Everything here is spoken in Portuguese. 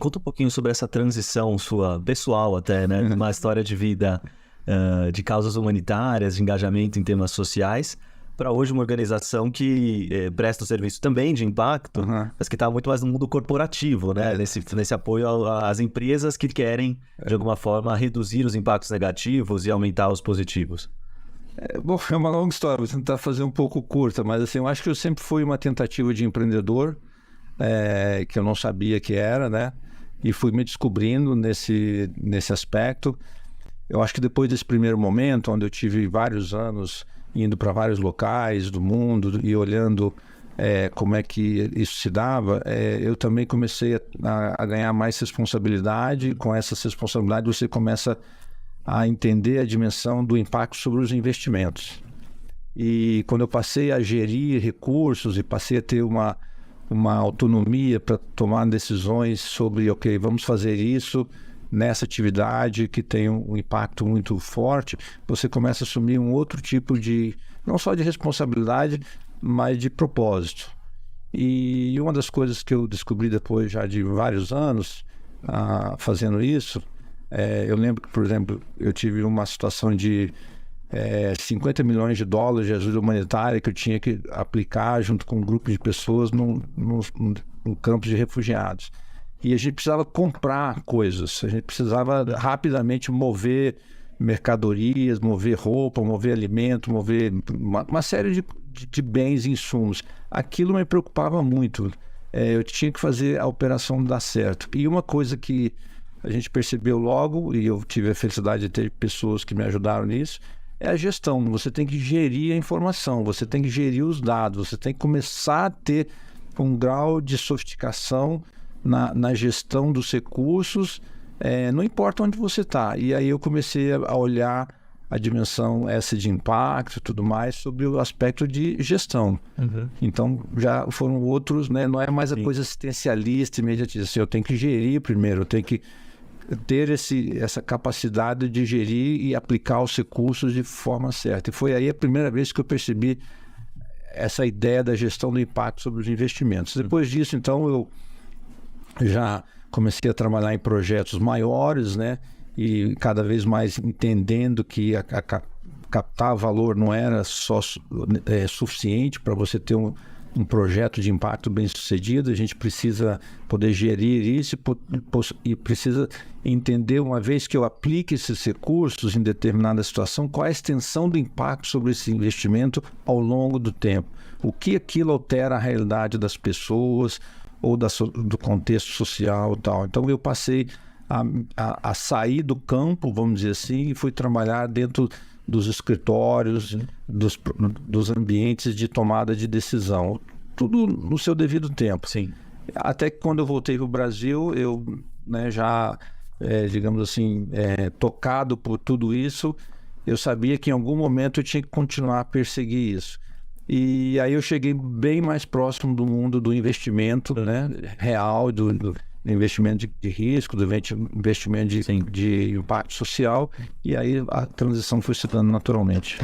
conta um pouquinho sobre essa transição sua, pessoal até, né? Uma história de vida de causas humanitárias, de engajamento em temas sociais, para hoje uma organização que presta o serviço também de impacto, mas que está muito mais no mundo corporativo, né? Nesse apoio às empresas que querem, de alguma forma, reduzir os impactos negativos e aumentar os positivos. Bom, é uma longa história, vou tentar fazer um pouco curta, mas assim, eu acho que eu sempre fui uma tentativa de empreendedor, que eu não sabia que era, né? E fui me descobrindo nesse aspecto. Eu acho que depois desse primeiro momento, onde eu tive vários anos indo para vários locais do mundo e olhando como é que isso se dava, eu também comecei a ganhar mais responsabilidade. E com essa responsabilidade você começa a entender a dimensão do impacto sobre os investimentos. E quando eu passei a gerir recursos e passei a ter uma autonomia para tomar decisões sobre, ok, vamos fazer isso nessa atividade que tem um impacto muito forte, você começa a assumir um outro tipo de, não só de responsabilidade, mas de propósito. E uma das coisas que eu descobri depois já de vários anos fazendo isso, eu lembro que, por exemplo, eu tive uma situação de $50 milhões de ajuda humanitária que eu tinha que aplicar junto com um grupo de pessoas num campo de refugiados. E a gente precisava comprar coisas, a gente precisava rapidamente mover mercadorias, mover roupa, mover alimento, mover uma série de bens e insumos. Aquilo me preocupava muito. Eu tinha que fazer a operação dar certo. E uma coisa que a gente percebeu logo, e eu tive a felicidade de ter pessoas que me ajudaram nisso, é a gestão. Você tem que gerir a informação, você tem que gerir os dados, você tem que começar a ter um grau de sofisticação na gestão dos recursos, não importa onde você está. E aí eu comecei a olhar a dimensão essa de impacto e tudo mais sobre o aspecto de gestão. Então já foram outros, né? Não é mais a coisa assistencialista, imediatista. Assim, eu tenho que gerir primeiro, eu tenho que ter essa capacidade de gerir e aplicar os recursos de forma certa. E foi aí a primeira vez que eu percebi essa ideia da gestão do impacto sobre os investimentos. Depois disso, então, eu já comecei a trabalhar em projetos maiores, né? E cada vez mais entendendo que captar valor não era só suficiente para você ter um projeto de impacto bem sucedido. A gente precisa poder gerir isso e precisa entender, uma vez que eu aplique esses recursos em determinada situação, qual é a extensão do impacto sobre esse investimento ao longo do tempo. O que aquilo altera a realidade das pessoas ou do contexto social e tal. Então eu passei a sair do campo, vamos dizer assim, e fui trabalhar dentro dos escritórios, dos ambientes de tomada de decisão. Tudo no seu devido tempo. Sim. Até que quando eu voltei para o Brasil, eu, né, já, digamos assim, tocado por tudo isso, eu sabia que em algum momento eu tinha que continuar a perseguir isso. E aí eu cheguei bem mais próximo do mundo do investimento, né, real, do investimento de risco, do investimento de impacto social, e aí a transição foi se dando naturalmente.